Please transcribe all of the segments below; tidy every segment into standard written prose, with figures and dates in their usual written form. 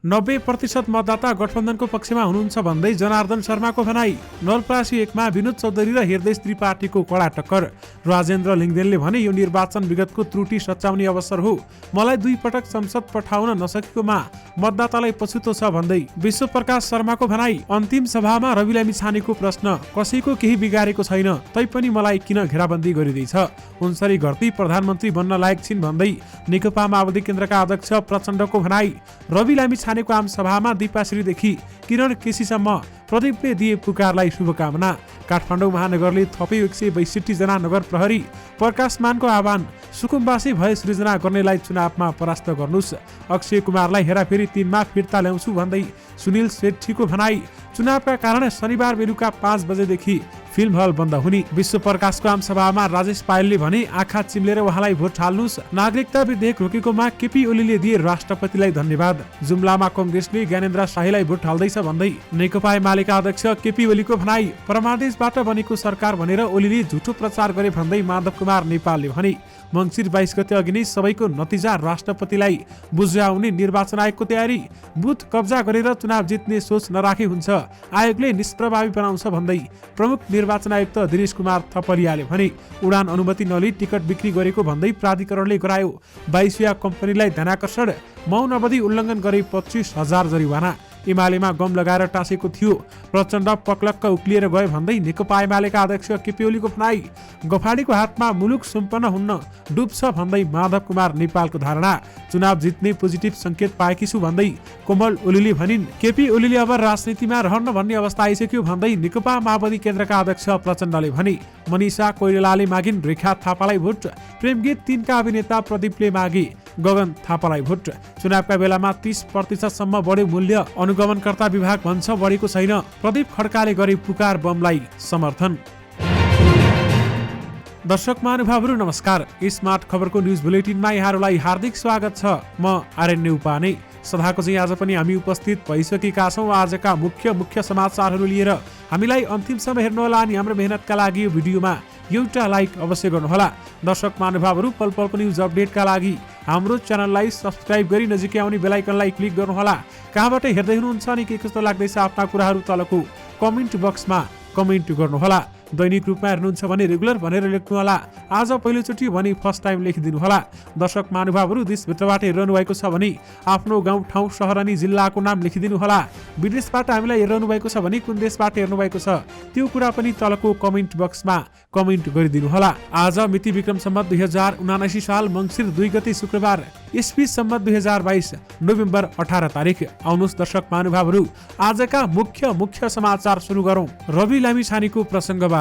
90% मतदाता गठबन्धनको पक्षमा हुनुहुन्छ भन्दै जनार्दन शर्माको भनाई। नवलपरासी 1 मा विनोद चौधरी र हृदय त्रिपाठीको कड़ा टक्कर। राजेन्द्र लिङ्गदेनले भने यो निर्वाचन विगतको त्रुटि सच्याउने अवसर हो। मलाई 2 पटक संसद पठाउन नसकेकोमा मतदातालाई पछुतो छ भन्दै विश्व प्रकाश शर्माको भनाई। अन्तिम सभामा रवि लामिछानेको प्रश्न, कसैको केही बिगारेको छैन तैपनि मलाई किन घेराबन्दी गरिँदैछ? उन्सरी घरती प्रधानमन्त्री बन्न लायक छिन् भन्दै नेकपा माओवादी केन्द्रका अध्यक्ष प्रचण्डको भनाई। रवि लामिछानेको आम सभामा दिपाश्रीदेखि किरण केसीसम्म प्रदीपले दिए पुकारलाई शुभकामना। काठमाडौँ महानगरले थपे 162 जना नगर प्रहरी। प्रकाशमानको आह्वान, सुकुम्बासी भए सृजना गर्नेलाई चुनावमा परास्त गर्नुस्। अक्षय कुमारलाई हेराफेरी 3 मा फिर्ता ल्याउँछु भन्दै सुनिल सेठीको भनाई। चुनावका कारण शनिबार बेलुका 5 बजेदेखि फिल्म हल बन्द हुने। विश्व प्रकाशको आम सभामा राजेश पायलले भने, आँखा चिम्लेर उहाँलाई भोट हाल्नुस्। नागरिकता विधेयक रोकेकोमा केपी ओलीले दिए राष्ट्रपतिलाई धन्यवाद। जुम्लामा कङ्ग्रेसले ज्ञानेन्द्र शाहीलाई भोट हाल्दैछ भन्दै नेकपा एमालेका अध्यक्ष केपी ओलीको भनाई। परमादेशबाट बनेको सरकार भनेर ओलीले झुटो प्रचार गरे भन्दै माधव कुमार नेपालले भने। मङ्सिर 22 गते अघि नै सबैको नतिजा राष्ट्रपतिलाई बुझाउने निर्वाचन आयोगको तयारी। बुथ कब्जा गरेर चुनाव जित्ने सोच नराखे हुन्छ, आयोगले निष्प्रभावी बनाउँछ भन्दै प्रमुख निर्वाचन आयुक्त दिनेश कुमार थपलियाले भने। उडान अनुमति नलिई टिकट बिक्री गरेको भन्दै प्राधिकरणले गरायो 22 कम्पनीलाई ध्यानाकर्षण। मौन अवधि उल्लङ्घन गरे 25,000 जरिवाना। एमालेमा गम लगाएर टाँसेको थियो, प्रचण्ड पक्लक्क उक्लिएर गए भन्दै नेकपा एमालेका अध्यक्ष केपी ओलीको भनाई। गफाडीको हातमा मुलुक सम्पन्न हुन्न डुब्छ भन्दै माधव कुमार नेपालको धारणा। चुनाव जित्ने पोजिटिभ संकेत पाएकी छु भन्दै कोमल ओलीले भनिन्। केपी ओलीले अब राजनीतिमा रहन्न भन्ने अवस्था आइसक्यो भन्दै नेकपा माओवादी केन्द्रका अध्यक्ष प्रचण्डले भने। मनिषा कोइरालाले मागिन् रेखा थापालाई भोट। प्रेमगीत 3 का अभिनेता प्रदीपले मागे गगन थापालाई भोट। चुनावका बेलामा 30% सम्म बढ्यो मूल्य, अनुगमनकर्ता विभाग भन्छ बढेको छैन। प्रदीप खड्काले गरे पुकार बमलाई समर्थन। दर्शक महानुभावहरू नमस्कार। स्मार्ट खबरको न्युज बुलेटिनमा यहाँहरूलाई हार्दिक स्वागत छ। म आर्यन उपाने। सदाको चाहिँ आज पनि हामी उपस्थित भइसकेका छौँ आजका मुख्य समाचारहरू लिएर। हामीलाई अन्तिमसम्म हेर्नुहोला अनि हाम्रो मेहनतका लागि यो भिडियोमा एउटा लाइक अवश्य गर्नुहोला। दर्शक महानुभावहरू पल पलको न्युज अपडेटका लागि हाम्रो च्यानललाई सब्स्क्राइब गरी नजिकै आउने बेल आइकनलाई क्लिक गर्नुहोला। कहाँबाट हेर्दै हुनुहुन्छ अनि के कस्तो लाग्दैछ आफ्ना कुराहरू तलको कमेन्ट बक्समा कमेन्ट गर्नुहोला। दैनिक रूपमा हेर्नुहुन्छ भने रेगुलर भनेर लेख्नुहोला। आज पहिलोचोटि भने फर्स्ट टाइम लेखिदिनुहोला। दर्शक महानुभावहरू देशभित्रबाट हेरिरहनु भएको छ भने आफ्नो गाउँ ठाउँ शहर अनि जिल्लाको नाम लेखिदिनुहोला। विदेशबाट हामीलाई हेरिरहनु भएको छ भने कुन देशबाट हेर्नु भएको छ त्यो कुरा पनि तलको कमेन्ट बक्समा कमेन्ट गरिदिनुहोला। आज मिति विक्रम सम्वत 2079 साल मङ्सिर 2 गते शुक्रबार, इस्वी सम्वत 2022 नोभेम्बर 18 तारिक। आउनुहोस् दर्शक महानुभावहरू आजका मुख्य समाचार सुरु गरौँ रवि लामिछानेको प्रसङ्गबाट।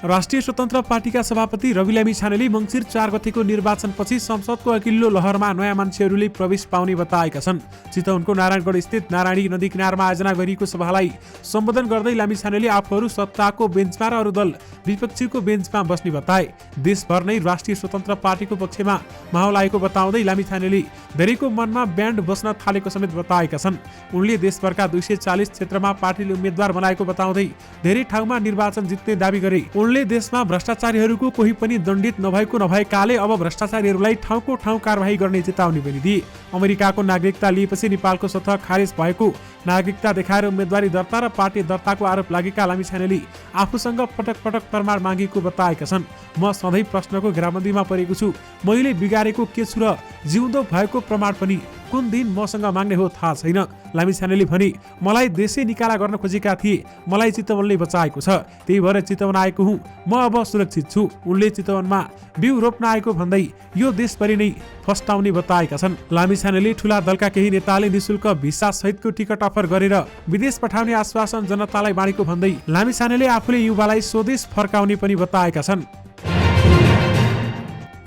राष्ट्रिय स्वतन्त्र पार्टीका सभापति रवि लामिछानेले मङ्सिर 4 गतेको निर्वाचनपछि संसदको अघिल्लो लहरमा नयाँ मान्छेहरूले प्रवेश पाउने बताएका छन्। चितवनको नारायणगढ स्थित नारायणी नदी किनारमा आयोजना गरिएको सभालाई सम्बोधन गर्दै लामिछानेले आफूहरू सत्ताको बेन्चमा र अरू दल विपक्षीको बेन्चमा बस्ने बताए। देशभर नै राष्ट्रिय स्वतन्त्र पार्टीको पक्षमा माहौल आएको बताउँदै लामिछानेले धेरैको मनमा ब्यान्ड बस्न थालेको समेत बताएका छन्। उनले देशभरका 240 क्षेत्रमा पार्टीले उम्मेद्वार बनाएको बताउँदै धेरै ठाउँमा निर्वाचन जित्ने दावी गरे। उनले देशमा भ्रष्टाचारीहरूको कोही पनि दण्डित नभएकाले अब भ्रष्टाचारीहरूलाई ठाउँको ठाउँ कारबाही गर्ने चेतावनी पनि दिए। अमेरिकाको नागरिकता लिएपछि नेपालको सतह खारेज भएको नागरिकता देखाएर उम्मेदवारी दर्ता र पार्टी दर्ताको आरोप लागेका लामिछानेले आफूसँग पटक प्रमाण मागेको बताएका छन्। म सधैँ प्रश्नको घेराबन्दीमा परेको छु। मैले बिगारेको के छु र जिउँदो भएको प्रमाण पनि कुन दिन मसँग माग्ने हो थाहा छैन। लामिछानेले भने, मलाई देशै निकाला गर्न खोजेका थिए, मलाई चितवनले बचाएको छ, त्यही भएर चितवन आएको हुँ, म अब सुरक्षित छु। उनले चितवनमा बिउ रोप्न आएको भन्दै यो देशभरि नै फस्टाउने बताएका छन्। लामिछानेले ठूला दलका केही नेताले निशुल्क भिसा सहितको टिकट अफर गरेर विदेश पठाउने आश्वासन जनतालाई बाँडेको भन्दै लामिछानेले आफूले युवालाई स्वदेश फर्काउने पनि बताएका छन्।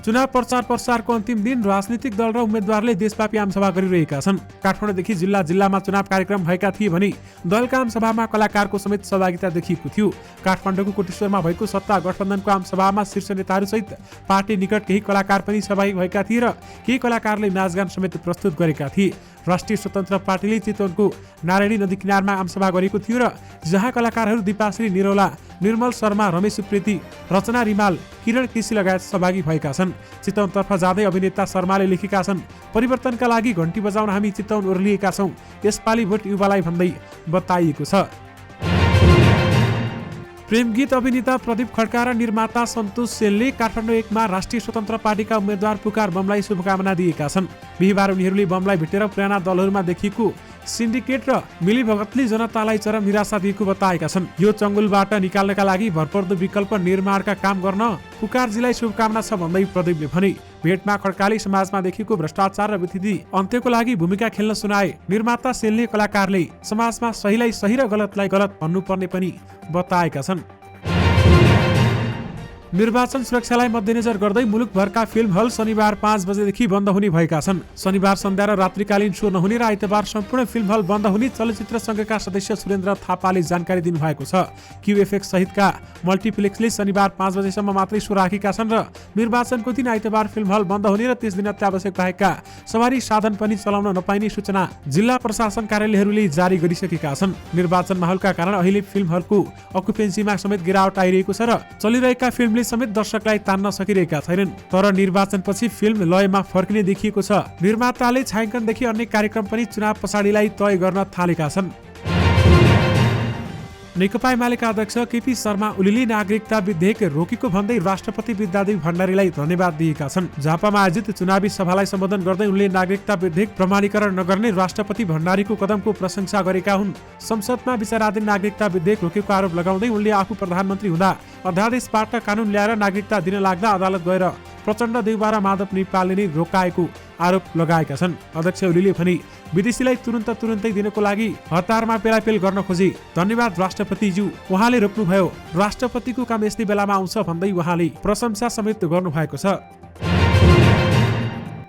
चुनाव प्रचारको अन्तिम दिन राजनीतिक दल र उम्मेद्वारले देशव्यापी आमसभा गरिरहेका छन्। काठमाडौँदेखि जिल्लामा चुनाव कार्यक्रम भएका थिए भने दलका आमसभामा कलाकारको समेत सहभागिता देखिएको थियो। काठमाडौँको कोटेश्वरमा भएको सत्ता गठबन्धनको आमसभामा शीर्ष नेताहरू सहित पार्टी निकट केही कलाकार पनि सहभागी भएका थिए र केही कलाकारले नाचगान समेत प्रस्तुत गरेका थिए। राष्ट्रिय स्वतन्त्र पार्टीले चितवनको नारायणी नदी किनारमा आमसभा गरेको थियो र जहाँ कलाकारहरू दीपाश्री निरौला, निर्मल शर्मा, रमेश उप्रेती, रचना रिमाल, किरण केसी लगायत सहभागी भएका छन्। चितवनतर्फ जाँदै अभिनेता शर्माले लेखेका छन्, परिवर्तनका लागि घण्टी बजाउन हामी चितवन ओर्लिएका छौँ, यसपालि भोट युवालाई भन्दै बताइएको छ। प्रेम गीत अभिनेता प्रदीप खड्का र निर्माता सन्तोष सेनले काठमाडौँ 1 मा राष्ट्रिय स्वतन्त्र पार्टीका उम्मेद्वार पुकार बमलाई शुभकामना दिएका छन्। बिहिबार उनीहरूले बमलाई भेटेर पुराना दलहरूमा देखिएको सिन्डिकेट र मिलीभगतले जनतालाई चरम निराशा दिएको बताएका छन्। यो चङ्गुलबाट निकाल्नका लागि भरपर्दो विकल्प निर्माणका काम गर्न पुकारजीलाई शुभकामना छ भन्दै प्रदीपले भने। भेटमा खड्काले समाजमा देखिएको भ्रष्टाचार र विथिति अन्त्यको लागि भूमिका खेल्न सुनाए। निर्माता सेनले कलाकारले समाजमा सहीलाई सही र गलतलाई गलत भन्नुपर्ने पनि बताएका छन्। निर्वाचन सुरक्षालाई मध्यनजर गर्दै मुलुकभरका फिल्म हल शनिबार 5 बजेदेखि बन्द हुने भएका छन्। शनिबार सन्ध्या र रात्रिकालीन शो नहुने र आइतबार सम्पूर्ण फिल्म हल बन्द हुने चलचित्र संघका सदस्य सुरेन्द्र थापाले जानकारी दिनुभएको छ। क्युएफएक्स सहितका मल्टिप्लेक्सले शनिबार 5 बजेसम्म मात्रै शो राखेका छन् र निर्वाचनको दिन आइतबार फिल्म हल बन्द हुने र त्यस दिन अत्यावश्यक रहेका सवारी साधन पनि चलाउन नपाइने सूचना जिल्ला प्रशासन कार्यालयहरूले जारी गरिसकेका छन्। निर्वाचन माहौलका कारण अहिले फिल्म हलको अकुपेन्सीमा समेत गिरावट आइरहेको छ र चलिरहेका फिल्मले समेत दर्शकलाई तान्न सकिरहेका छैनन्। तर निर्वाचनपछि फिल्म लयमा फर्किने देखिएको छ। निर्माताले छायाङ्कनदेखि अन्य कार्यक्रम पनि चुनाव पछाडिलाई तय गर्न थालेका छन्। नेकपा एमालेका अध्यक्ष केपी शर्मा ओलीले नागरिकता विधेयक रोकेको भन्दै राष्ट्रपति विद्यादेवी भण्डारीलाई धन्यवाद दिएका छन्। झापामा आयोजित चुनावी सभालाई सम्बोधन गर्दै उनले नागरिकता विधेयक प्रमाणीकरण नगर्ने राष्ट्रपति भण्डारीको कदमको प्रशंसा गरेका हुन्। संसदमा विचाराधीन नागरिकता विधेयक रोकेको आरोप लगाउँदै उनले आफू प्रधानमन्त्री हुँदा अध्यादेशबाट कानून ल्याएर नागरिकता दिन लाग्दा अदालत गएर प्रचण्ड देउबा र माधव नेपालले नै रोकाएको आरोप लगाएका छन्। अध्यक्ष ओलीले भने विदेशीलाई तुरुन्तै दिनको लागि हतारमा पेलापेल गर्न खोजे। धन्यवाद राष्ट्रपतिज्यू, उहाँले रोक्नुभयो। राष्ट्रपतिको काम यस्तै बेलामा आउँछ भन्दै उहाँले प्रशंसा समेत गर्नुभएको छ।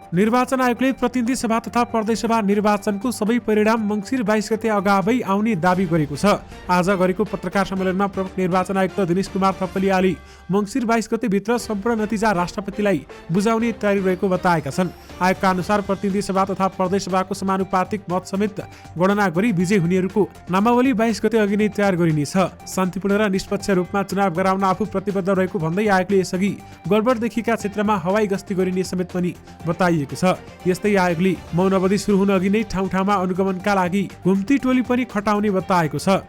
निर्वाचन आयोगले प्रतिनिधि सभा तथा प्रदेश सभा निर्वाचनको सबै परिणाम मङ्सिर 22 गते अगावै आउने दावी गरेको छ। आज गरेको पत्रकार सम्मेलनमा प्रमुख निर्वाचन आयुक्त दिनेश कुमार थपलियाले मङ्सिर 22 गते भित्र सम्पूर्ण नतिजा राष्ट्रपतिलाई बुझाउने तयारी रहेको बताएका छन्। आयोगका अनुसार प्रतिनिधि सभा तथा प्रदेश सभाको समानुपातिक मत समेत गणना गरी विजयी हुनेहरूको नामावली 22 गते अघि नै तयार गरिनेछ। शान्तिपूर्ण र निष्पक्ष रूपमा चुनाव गराउन आफू प्रतिबद्ध रहेको भन्दै आयोगले यसअघि गडबड देखिएका क्षेत्रमा हवाई गस्ती गरिने समेत पनि बताइएको छ। यस्तै आयोगले मौन अवधि सुरु हुन अघि नै ठाउँ ठाउँमा अनुगमनका लागि घुम्ती टोली पनि खटाउने बताएको छ।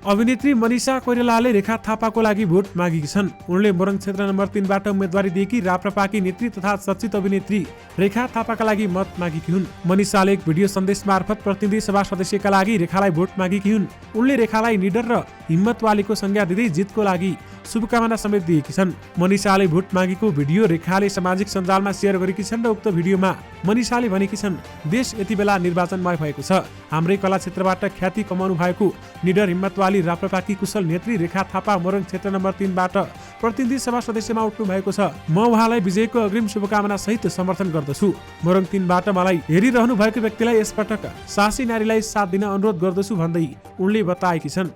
अभिनेत्री मनिषा कोइरालाले रेखा थापाको लागि भोट मागेकी छन्। उनले मोरङ क्षेत्र नम्बर 3 बाट उम्मेदवारी दिएकी राप्रपाकी नेत्री तथा चर्चित अभिनेत्री रेखा थापाका लागि मत मागेकी हुन्। मनिषाले एक भिडियो सन्देश मार्फत प्रतिनिधि सभा सदस्यका लागि रेखालाई भोट मागेकी हुन्। उनले रेखालाई निडर र हिम्मतवालीको संज्ञा दिँदै जितको लागि शुभकामना समेत दिएकी छन्। मनिषाले भोट मागेको भिडियो रेखाले सामाजिक सञ्जालमा सेयर गरेकी छन् र उक्त भिडियोमा मनिषाले भनेकी छन्, देश यति बेला निर्वाचनमय भएको छ। हाम्रै कला क्षेत्रबाट ख्याति कमाउनु भएको निडर हिम्मतवाली राप्रपाकी कुशल नेत्री रेखा थापा मोरङ क्षेत्र नम्बर 3 बाट प्रतिनिधि सभा सदस्यमा उठ्नु भएको छ। म उहाँलाई विजयको अग्रिम शुभकामना सहित समर्थन गर्दछु। मोरङ 3 बाट मलाई हेरिरहनु भएको व्यक्तिलाई यसपटक साहसी नारीलाई साथ दिन अनुरोध गर्दछु भन्दै उनले बताएकी छन्।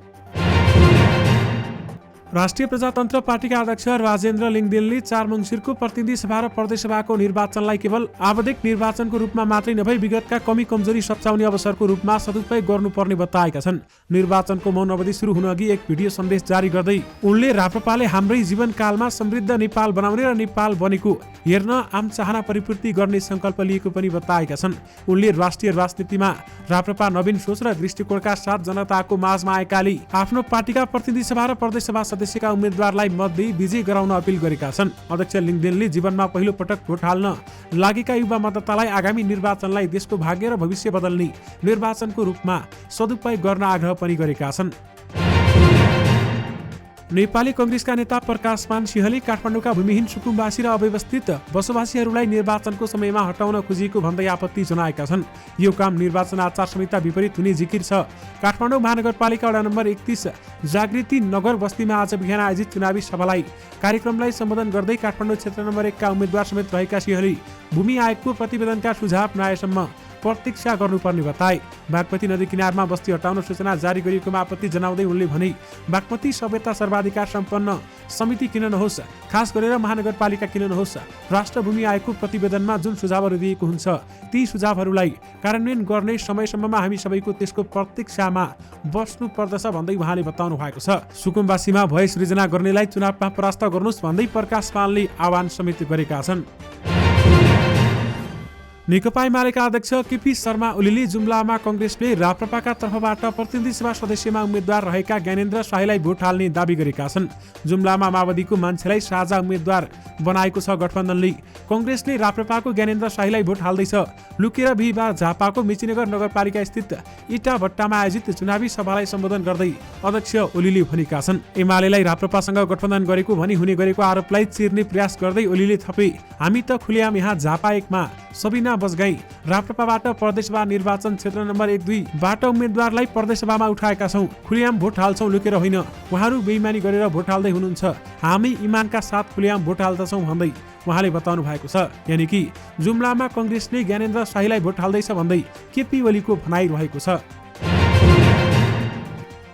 राष्ट्रिय प्रजातन्त्र पार्टीका अध्यक्ष राजेन्द्र लिङदेनले 4 मङ्सिरको प्रतिनिधि सभा र प्रदेश सभाको निर्वाचनलाई केवल आवधिक निर्वाचनको रूपमा मात्रै नभई विगतका कमी कमजोरी सच्याउने अवसरको रूपमा सदुपयोग गर्नुपर्ने बताएका छन्। निर्वाचनको मौन अवधि सुरु हुन अघि एक भिडियो सन्देश जारी गर्दै उनले राप्रपाले हाम्रै जीवनकालमा समृद्ध नेपाल बनाउने र नेपाल बनेको हेर्न आम चाहना परिपूर्ति गर्ने संकल्प लिएको पनि बताएका छन्। उनले राष्ट्रिय राजनीतिमा राप्रपा नवीन सोच र दृष्टिकोणका साथ जनताको माझमा आएकाले आफ्नो पार्टीका प्रतिनिधि सभा र प्रदेश सभा सदस्यका उम्मेदवारलाई मत दिई विजय गराउन अपील गरेका छन्। अध्यक्ष लिङदेनले जीवनमा पहिलो पटक भोट हाल्न लागेका युवा मतदातालाई आगामी निर्वाचनलाई देशको भाग्य र भविष्य बदल्ने निर्वाचनको रूपमा सदुपयोग गर्न आग्रह पनि गरेका छन्। नेपाली कंग्रेसका नेता प्रकाशमान सिंहले काठमाडौँका भूमिहीन सुकुम्बासी र अव्यवस्थित बसोबासीहरूलाई निर्वाचनको समयमा हटाउन खोजिएको भन्दै आपत्ति जनाएका छन्। यो काम निर्वाचन आचार संहिता विपरीत हुने जिकिर छ। काठमाडौँ महानगरपालिका वडा नम्बर 31 जागृति नगर बस्तीमा आज बिहान आयोजित चुनावी सभालाई कार्यक्रमलाई सम्बोधन गर्दै काठमाडौँ क्षेत्र नम्बर 1 का उम्मेद्वार समेत रहेका सिंहले भूमि आयोगको प्रतिवेदनका सुझाव नआएसम्म प्रतीक्षा गर्नुपर्ने बताए। बागमती नदी किनारमा बस्ती हटाउन सूचना जारी गरिएकोमा आपत्ति जनाउँदै उनले भने बागमती सभ्यता सर्वाधिकार सम्पन्न समिति किन नहोस्, खास गरेर महानगरपालिका किन नहोस्। राष्ट्रभूमि आयोगको प्रतिवेदनमा जुन सुझावहरू दिएको हुन्छ ती सुझावहरूलाई कार्यान्वयन गर्ने समयसम्ममा हामी सबैको त्यसको प्रतीक्षामा बस्नु पर्दछ भन्दै उहाँले बताउनु भएको छ। सुकुम्बासीमा भय सृजना गर्नेलाई चुनावमा परास्त गर्नुहोस् भन्दै प्रकाश पालले आह्वान समेत गरेका छन्। नेकपा एमालेका अध्यक्ष केपी शर्मा ओलीले जुम्लामा कङ्ग्रेसले राप्रपाका तर्फबाट प्रतिनिधि सभा सदस्यमा उम्मेद्वार रहेका ज्ञानेन्द्र शाहीलाई भोट हाल्ने दावी गरेका छन्। जुम्लामा माओवादीको मान्छेलाई साझा उम्मेद्वार बनाएको छ गठबन्धनले। कङ्ग्रेसले राप्रपाको ज्ञानेन्द्र शाहीलाई भोट हाल्दैछ। लुकेर बिहिबार झापाको मेचीनगर नगरपालिका स्थित इटा भट्टामा आयोजित चुनावी सभालाई सम्बोधन गर्दै अध्यक्ष ओलीले भनेका छन्। एमालेलाई राप्रपासँग गठबन्धन गरेको भनी हुने गरेको आरोपलाई चिर्ने प्रयास गर्दै ओलीले थपे, हामी त खुलेआम यहाँ झापा 1 मा सबिना बजगाई राप्रपाबाट प्रदेशसभा निर्वाचन क्षेत्र नम्बर 1-2 उम्मेद्वारलाई प्रदेशसभामा उठाएका छौं। खुलेआम भोट हाल्छौं, लुकेर होइन। उहाँहरू बेइमानी गरेर भोट हाल्दै हुनुहुन्छ। हामी इमानका साथ खुलेआम भोट हाल्दछौं भन्दै उहाँले बताउनु भएको छ। यानि कि जुम्लामा कङ्ग्रेसले ज्ञानेन्द्र शाहीलाई भोट हाल्दैछ भन्दै केपी ओलीको भनाइ रहेको छ।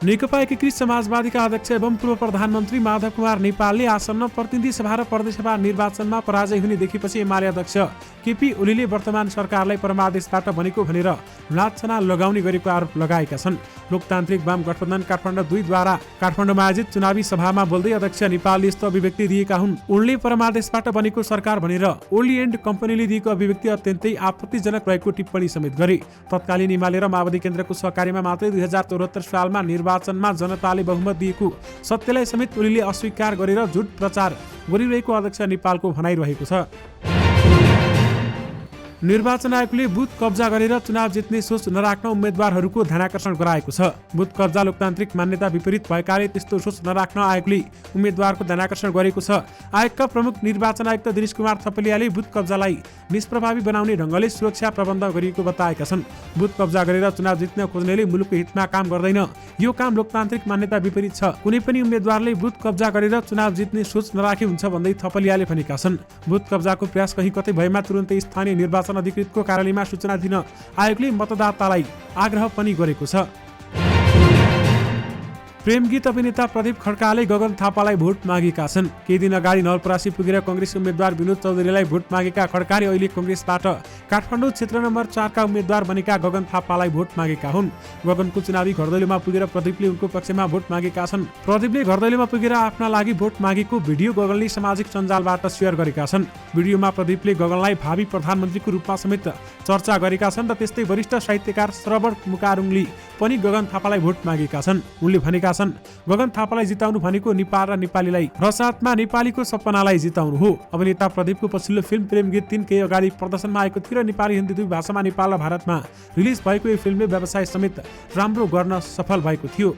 नेकपा एकीकृत समाजवादीका अध्यक्ष एवं पूर्व प्रधानमन्त्री माधव कुमार नेपालले आसन्न प्रतिनिधि सभा र प्रदेशसभा निर्वाचनमा पराजय हुने देखेपछि एमाले अध्यक्ष केपी ओलीले वर्तमान सरकारलाई परमादेशबाट बनेको भनेर लाञ्छना लगाउने गरेको आरोप लगाएका छन्। लोकतान्त्रिक वाम गठबन्धन काठमाडौँ 2 द्वारा काठमाडौँमा आयोजित चुनावी सभामा बोल्दै अध्यक्ष नेपालले यस्तो अभिव्यक्ति दिएका हुन्। उनले परमादेशबाट बनेको सरकार भनेर ओली एन्ड कम्पनीले दिएको अभिव्यक्ति अत्यन्तै आपत्तिजनक रहेको टिप्पणी समेत गरे। तत्कालीन एमाले र माओवादी केन्द्रको सहकार्यमा मात्रै 2074 सालमा निर्वाचनमा जनताले बहुमत दिएको सत्यलाई समेत ओलीले अस्वीकार गरेर झुट प्रचार गरिरहेको अध्यक्ष नेपालको भनाइ रहेको छ। निर्वाचन आयोगले बुथ कब्जा गरेर चुनाव जित्ने सोच नराख्न उम्मेद्वारहरूको ध्यानाकर्षण गराएको छ। बुथ कब्जा लोकतान्त्रिक मान्यता विपरीत भएकाले त्यस्तो सोच नराख्न आयोगले उम्मेद्वारको ध्यानाकर्षण गरेको छ। आयोगका प्रमुख निर्वाचन आयुक्त दिनेश कुमार थपलियाले बुथ कब्जालाई निष्प्रभावी बनाउने ढङ्गले सुरक्षा प्रबन्ध गरिएको बताएका छन्। बुथ कब्जा गरेर चुनाव जित्न खोज्नेले मुलुकको हितमा काम गर्दैन। यो काम लोकतान्त्रिक मान्यता विपरीत छ। कुनै पनि उम्मेद्वारले बुथ कब्जा गरेर चुनाव जित्ने सोच नराखे हुन्छ भन्दै थपलियाले भनेका छन्। बुथ कब्जाको प्रयास कहीँ कतै भएमा तुरुन्तै स्थानीय निर्वाचन अधिकृतको कार्यालयमा सूचना दिन आयोगले मतदातालाई आग्रह पनि गरेको छ। प्रेम गीत अभिनेता प्रदीप खड्काले गगन थापालाई भोट मागेका छन्। केही दिन अगाडि नवलपरासी पुगेर कङ्ग्रेस उम्मेद्वार विनोद चौधरीलाई भोट मागेका खड्काले अहिले कङ्ग्रेसबाट काठमाडौँ क्षेत्र नम्बर 4 का उम्मेद्वार बनेका गगन थापालाई भोट मागेका हुन्। गगनको चुनावी घरदैलोमा पुगेर प्रदीपले उनको पक्षमा भोट मागेका छन्। प्रदीपले घरदैलोमा पुगेर आफ्ना लागि भोट मागेको भिडियो गगनले सामाजिक सञ्जालबाट सेयर गरेका छन्। भिडियोमा प्रदीपले गगनलाई भावी प्रधानमन्त्रीको रूपमा समेत चर्चा गरेका छन् र त्यस्तै वरिष्ठ साहित्यकार श्रवण मुकारुङले पनि गगन थापालाई भोट मागेका छन्। उनले भनेका छन्, गगन थापालाई जिताउनु भनेको नेपाल र नेपालीलाई र साथमा नेपालीको सपनालाई जिताउनु हो। अभिनेता प्रदीपको पछिल्लो फिल्म प्रेम गीत 3 केही अगाडि प्रदर्शनमा आएको थियो र नेपाली हिन्दी दुई भाषामा नेपाल र भारतमा रिलिज भएको यो फिल्मले व्यवसाय समेत राम्रो गर्न सफल भएको थियो।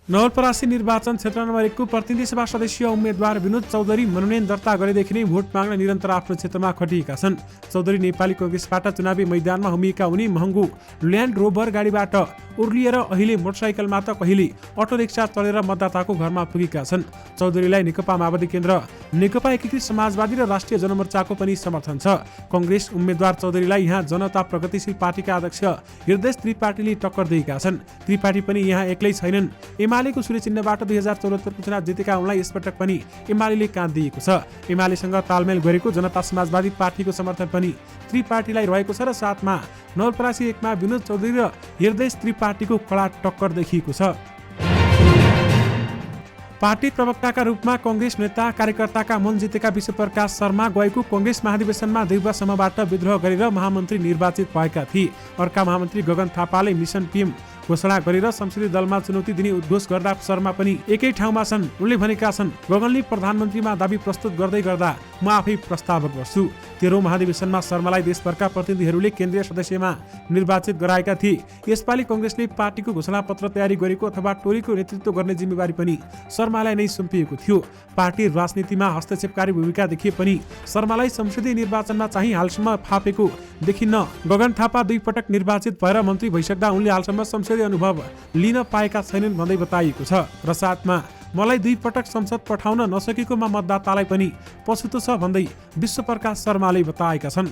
नवलपरासी निर्वाचन क्षेत्र नम्बर 1 को प्रतिनिधि सभा सदस्य उम्मेद्वार विनोद चौधरी मनोनयन दर्ता गरेदेखि नै भोट माग्न निरन्तर आफ्नो क्षेत्रमा खटिएका छन्। चौधरी नेपाली कङ्ग्रेसबाट चुनावी मैदानमा होमिएका उनी महँगो ल्यान्ड रोभर गाडीबाट उर्लिएर अहिले मोटरसाइकलमा त कहिले अटो रिक्सा चलेर मतदाताको घरमा पुगेका छन्। चौधरीलाई नेकपा माओवादी केन्द्र, नेकपा एकीकृत समाजवादी र राष्ट्रिय जनमोर्चाको पनि समर्थन छ। कङ्ग्रेस उम्मेद्वार चौधरीलाई यहाँ जनता प्रगतिशील पार्टीका अध्यक्ष हृदय त्रिपाठीले टक्कर दिएका छन्। त्रिपाठी पनि यहाँ एक्लै छैनन्। एमालेको सूर्य चिन्हबाट 2074 को चुनाव जितेका उनलाई यसपटक पनि एमालेले काँध दिएको छ। एमालेसँग तालमेल गरेको जनता समाजवादी पार्टीको समर्थन पनि त्रिपाठीलाई रहेको छ र साथमा नवलपरासी 1 मा विनोद चौधरी र हृदय त्रिपाठीको कडा टक्कर देखिएको छ। पार्टी प्रवक्ताका रूपमा कङ्ग्रेस नेता कार्यकर्ताका मन जितेका विश्वप्रकाश शर्मा गएको कङ्ग्रेस महाधिवेशनमा देउबासम्मबाट विद्रोह गरेर महामन्त्री निर्वाचित भएका थिए। अर्का महामन्त्री गगन थापाले मिसन पीएम घोषणा गरेर संसदीय दलमा चुनौती दिने उद्घोष गर्दा शर्मा पनि एकै ठाउँमा छन्। उनले भनेका छन्, गगनले प्रधानमन्त्रीमा दाबी प्रस्तुत गर्दै गर्दा म आफै प्रस्तावक बस्छु। 13औं महाधिवेशनमा शर्मालाई देशभरका प्रतिनिधिहरूले केन्द्रीय सदस्यमा निर्वाचित गराएका थिए। यसपालि कङ्ग्रेसले पार्टीको घोषणापत्र तयारी गरेको अथवा टोलीको नेतृत्व गर्ने जिम्मेवारी पनि शर्मालाई नै सुम्पिएको थियो। पार्टी राजनीतिमा हस्तक्षेपकारी भूमिका देखिए पनि शर्मालाई संसदीय निर्वाचनमा चाहिँ हालसम्म फापेको देखिन्न। गगन थापा 2 पटक निर्वाचित भएर मन्त्री भइसक्दा उनले हालसम्म संसदीय अनुभव लिन पाएका छैनन् भन्दै बताइएको छ र साथमा मलाई 2 पटक संसद पठाउन नसकेकोमा मतदातालाई पनि पछुतो छ भन्दै विश्वप्रकाश शर्माले बताएका छन्।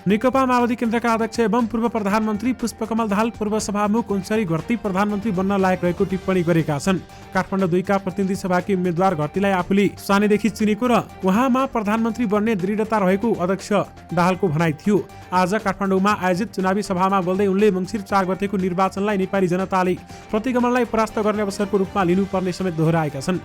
नेकपा माओवादी केन्द्रका अध्यक्ष एवं पूर्व प्रधानमन्त्री पुष्पकमल दाहाल पूर्व सभामुख उन्सरी घरती प्रधानमन्त्री बन्न लायक रहेको टिप्पणी गरेका छन्। काठमाडौँ 2 का प्रतिनिधि सभाकी उम्मेद्वार घरतीलाई आफूले सानैदेखि चिनेको र उहाँमा प्रधानमन्त्री बन्ने दृढता रहेको अध्यक्ष दाहालको भनाइ थियो। आज काठमाडौँमा आयोजित चुनावी सभामा बोल्दै उनले मङ्सिर 4 गतेको निर्वाचनलाई नेपाली जनताले प्रतिगमनलाई परास्त गर्ने अवसरको रूपमा लिनुपर्ने समेत दोहोर्याएका छन्।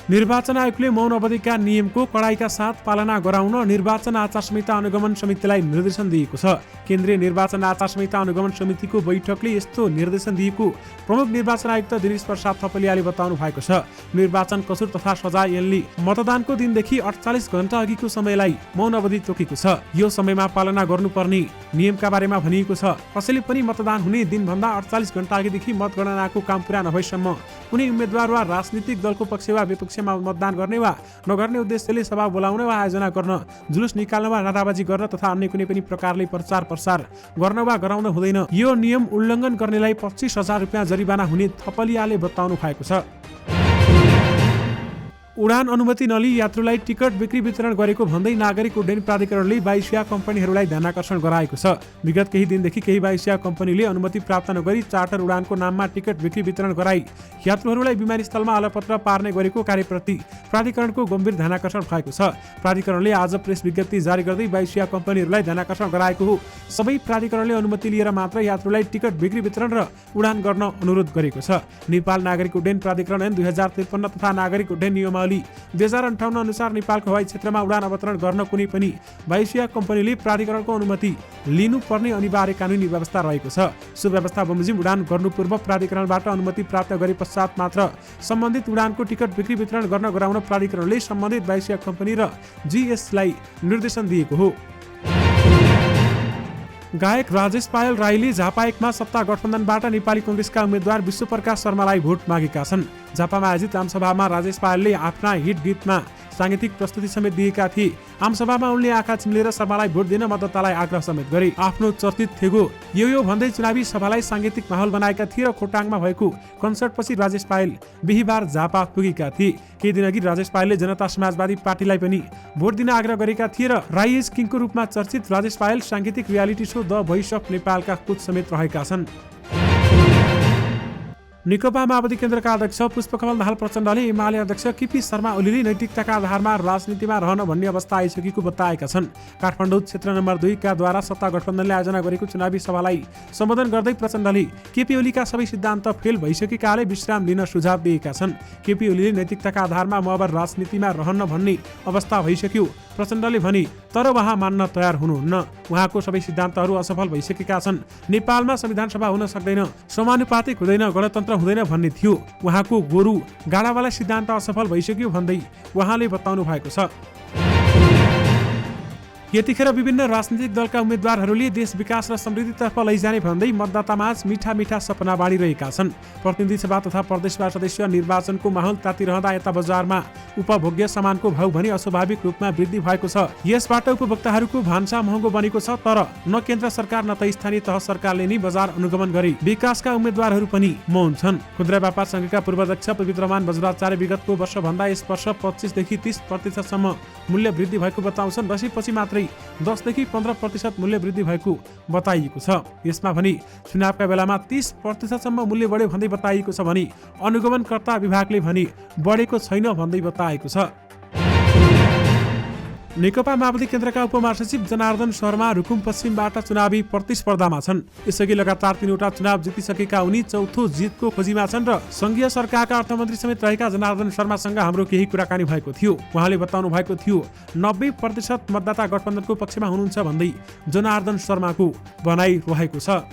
निर्वाचन आयोगले मौन अवधिका नियमको कडाइका साथ पालना गराउन निर्वाचन आचार संहिता अनुगमन समितिलाई निर्देशन दिएको छ। केन्द्रीय निर्वाचन आचार संहिता अनुगमन समितिको बैठकले यस्तो निर्देशन दिएको प्रमुख निर्वाचन आयुक्त दिनेश प्रसाद थपलियाले बताउनु भएको छ। निर्वाचन कसुर तथा सजाय ऐनले मतदानको दिनदेखि 48 घण्टा अघिको समयलाई मौन अवधि तोकेको छ। यो समयमा पालना गर्नुपर्ने नियमका बारेमा भनिएको छ। कसैले पनि मतदान हुने दिनभन्दा 48 घण्टा अघिदेखि मतगणनाको काम पुरा नभएसम्म कुनै उम्मेद्वार वा राजनीतिक दलको पक्ष वा विपक्षमा मतदान गर्ने वा नगर्ने उद्देश्यले सभा बोलाउन वा आयोजना गर्न, जुलुस निकाल्न वा नाराबाजी गर्न तथा अन्य कुनै पनि प्रकारले प्रचार प्रसार गर्न वा गराउन हुँदैन। यो नियम उल्लङ्घन गर्नेलाई 25,000 रुपियाँ जरिवाना हुने थपलियाले बताउनु भएको छ। उडान अनुमति नलिई यात्रुलाई टिकट बिक्री वितरण गरेको भन्दै नागरिक उड्डयन प्राधिकरणले वायुसेवा कम्पनीहरूलाई ध्यानाकर्षण गराएको छ। विगत केही दिनदेखि केही वायुसेवा कम्पनीले अनुमति प्राप्त नगरी चार्टर उडानको नाममा टिकट बिक्री वितरण गराई यात्रुहरूलाई विमानस्थलमा अलपत्र पार्ने गरेको कार्यप्रति प्राधिकरणको गम्भीर ध्यानाकर्षण भएको छ। प्राधिकरणले आज प्रेस विज्ञप्ति जारी गर्दै वायुसेवा कम्पनीहरूलाई ध्यानाकर्षण गराएको हो। सबै प्राधिकरणले अनुमति लिएर मात्र यात्रुलाई टिकट बिक्री वितरण र उडान गर्न अनुरोध गरेको छ। नेपाल नागरिक उड्डयन प्राधिकरण ऐन 2053 तथा नागरिक उड्डयन नियमावली 2058 अनुसार नेपालको हवाई क्षेत्रमा उडान अवतरण गर्न कुनै पनि वायुसेवा कम्पनीले प्राधिकरणको अनुमति लिनुपर्ने अनिवार्य कानुनी व्यवस्था रहेको छ। सो व्यवस्था बमोजिम उडान गर्नु पूर्व प्राधिकरणबाट अनुमति प्राप्त गरे पश्चात मात्र सम्बन्धित उडानको टिकट बिक्री वितरण गर्न गराउन प्राधिकरणले सम्बन्धित वायुसेवा कम्पनी र जीएसलाई निर्देशन दिएको हो। गायक राजेश पायल राईले झापा 1 मा सत्ता गठबन्धनबाट नेपाली कांग्रेसका उम्मेद्वार विश्वप्रकाश शर्मालाई भोट मागेका छन्। झापामा आयोजित आमसभामा राजेश पायलले आफ्ना हिट गीतमा सांगीतिक प्रस्तुति समेत दिएका थिए। आमसभामा उनले आँखा चिम्लेर शर्मालाई भोट दिन मतदातालाई आग्रह समेत गरे। आफ्नो चर्चित थेगो यो भन्दै चुनावी सभालाई सांगीतिक माहौल बनाएका थिए र खोटाङमा भएको कन्सर्टपछि राजेश पायल बिहीबार झापा पुगेका थिए। केही दिनअघि राजेश पायलले जनता समाजवादी पार्टीलाई पनि भोट दिन आग्रह गरेका थिए र राइज किङको रूपमा चर्चित राजेश पायल सांगीतिक reality so the voice of नेपालका कोच समेत रहेका छन्। नेकपा माओवादी केन्द्रका अध्यक्ष पुष्पकमल दाहाल प्रचण्डले एमाले अध्यक्ष केपी शर्मा ओलीले नैतिकताका आधारमा राजनीतिमा रहन भन्ने अवस्था आइसकेको बताएका छन्। काठमाडौँ क्षेत्र नम्बर 2 का द्वारा सत्ता गठबन्धनले आयोजना गरेको चुनावी सभालाई सम्बोधन गर्दै प्रचण्डले केपी ओलीका सबै सिद्धान्त फेल भइसकेकाले विश्राम लिन सुझाव दिएका छन्। केपी ओलीले नैतिकताका आधारमा म अब राजनीतिमा रहन्न भन्ने अवस्था भइसक्यो प्रचण्डले भने, तर उहाँ मान्न तयार हुनुहुन्न। उहाँको सबै सिद्धान्तहरू असफल भइसकेका छन्। नेपालमा संविधान सभा हुन सक्दैन, समानुपातिक हुँदैन, गणतन्त्र हुँदैन भन्ने थियो। उहाँको गोरु गाडावाला सिद्धान्त असफल भइसक्यो भन्दै उहाँले बताउनु भएको छ। यतिखेर विभिन्न राजनीतिक दलका उम्मेद्वारहरूले देश विकास र समृद्धितर्फ लैजाने भन्दै मतदातामाझ मिठा मिठा सपना बाँडिरहेका छन्। प्रतिनिधि सभा तथा प्रदेशसभा सदस्य निर्वाचनको माहौल तातिरहँदा यता बजारमा उपभोग्य सामानको भाउ भने अस्वाभाविक रूपमा वृद्धि भएको छ। यसबाट उपभोक्ताहरूको भान्सा महँगो बनेको छ। तर न केन्द्र सरकार न त स्थानीय तह सरकारले नै बजार अनुगमन गरे विकासका उम्मेद्वारहरू पनि मौन छन्। खुद्रा व्यापार संघका पूर्व अध्यक्ष पवित्रमान बज्राचार्य विगतको वर्षभन्दा यस वर्ष 25 देखि 30% सम्म मूल्य वृद्धि भएको बताउँछन्। दशैँपछि मात्र 10 देखि 15% मूल्य वृद्धि भएको बताइएको छ। यसमा भने चुनावका बेलामा 30% सम्म मूल्य बढ्यो भन्दै बताइएको छ भने अनुगमनकर्ता विभागले भने बढेको छैन भन्दै बताएको छ। नेकपा माओवादी केन्द्रका उपमहासचिव जनार्दन शर्मा रुकुम पश्चिमबाट चुनावी प्रतिस्पर्धामा छन्। यसअघि लगातार 3वटा चुनाव जितिसकेका उनी चौथो जितको खोजीमा छन् र संघीय सरकारका अर्थमन्त्री समेत रहेका जनार्दन शर्मासँग हाम्रो केही कुराकानी भएको थियो। उहाँले बताउनु भएको थियो 90% मतदाता गठबन्धनको पक्षमा हुनुहुन्छ भन्दै जनार्दन शर्माको भनाइ रहेको छ।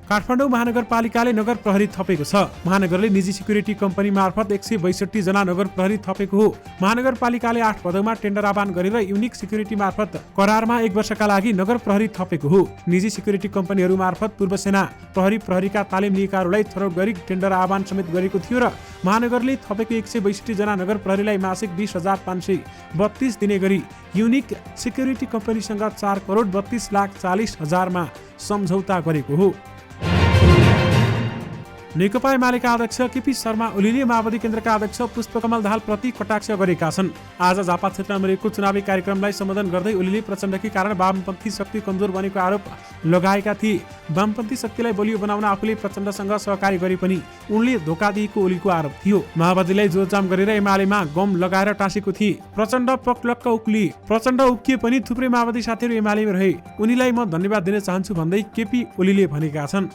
काठमाडौँ महानगरपालिकाले नगर प्रहरी थपेको छ। महानगरले निजी सिक्युरिटी कम्पनी मार्फत 162 जना नगर प्रहरी थपेको हो। महानगरपालिकाले 8 पदमा टेन्डर आह्वान गरेर युनिक सिक्युरिटी मार्फत करारमा 1 वर्षका लागि नगर प्रहरी थपेको हो। निजी सिक्युरिटी कम्पनीहरू मार्फत पूर्व सेना प्रहरीका तालिम लिएकाहरूलाई थरो गरी टेन्डर आह्वान समेत गरेको थियो र महानगरले थपेको 162 जना नगर प्रहरीलाई मासिक 20,532 दिने गरी युनिक सिक्युरिटी कम्पनीसँग 4,32,40,000 मा सम्झौता गरेको हो। नेकपा एमालेका अध्यक्ष केपी शर्मा ओलीले माओवादी केन्द्रका अध्यक्ष पुष्पकमल दाहाल प्रति कटाक्ष गरेका छन्। आज झापा क्षेत्रमा रहेको चुनावी कार्यक्रमलाई सम्बोधन गर्दै ओलीले प्रचण्डकै कारण वामपन्थी शक्ति कमजोर बनेको आरोप लगाएका थिए। वामपन्थी शक्तिलाई बलियो बनाउन आफूले प्रचण्डसँग सहकारी गरे पनि उनले धोका दिएको ओलीको आरोप थियो। माओवादीलाई जोरजाम गरेर एमालेमा गम लगाएर टाँसेको थिए। प्रचण्ड पक्लक्क उक्लिए। प्रचण्ड उक्किए पनि थुप्रै माओवादी साथीहरू एमालेमा रहे। उनीलाई म धन्यवाद दिन चाहन्छु भन्दै केपी ओलीले भनेका छन्।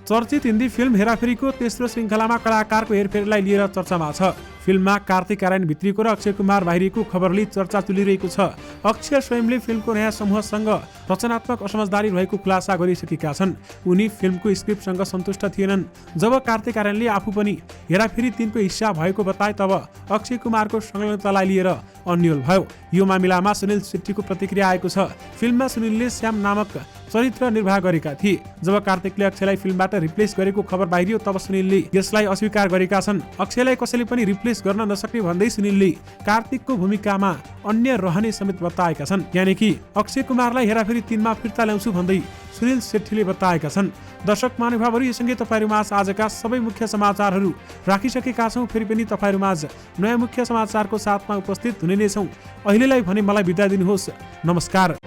चर्चित हिन्दी फिल्म हेराफेरीको तेस्रो श्रृङ्खलामा कलाकारको हेरफेरलाई लिएर चर्चामा छ। फिल्ममा कार्तिक आर्यन भित्रिएको र अक्षय कुमार बाहिरिएको खबरले चर्चा तुलिरहेको छ। अक्षय स्वयंले फिल्मको नयाँ समूहसँग रचनात्मक असमझदारी रहेको खुलासा गरिसकेका छन्। उनी फिल्मको स्क्रिप्टसँग सन्तुष्ट थिएनन्। जब कार्तिक आर्यनले आफू पनि हेराफेरी 3 को हिस्सा भएको बताए तब अक्षय कुमारको संलग्नतालाई लिएर अन्यल भयो। यो मामिलामा सुनिल शेट्टीको प्रतिक्रिया आएको छ। फिल्ममा सुनिलले श्याम नामक चरित्र निर्वाह गरेका थिए। जब कार्तिकले अक्षयलाई फिल्मबाट रिप्लेस गरेको खबर बाहिरियो तब सुनिलले यसलाई अस्वीकार गरेका छन्। अक्षयलाई कसैले पनि रिप्लेस गर्न नसक्ने भन्दै सुनिलले कार्तिकको भूमिकामा अन्य रहने समेत बताएका छन्। यानि कि अक्षय कुमारलाई हेराफेरी 3 मा फिर्ता ल्याउँछु भन्दै सुनिल शेट्टीले बताएका छन्। दर्शक महानुभावहरू, यससँगै तपाईहरुमाझ आजका सबै मुख्य समाचारहरू राखिसकेका छौं। फेरि पनि तपाईहरुमाझ नयाँ मुख्य समाचारको साथमा उपस्थित हुने नै छौं। अहिलेलाई भने मलाई बिदा दिनुहोस्। नमस्कार।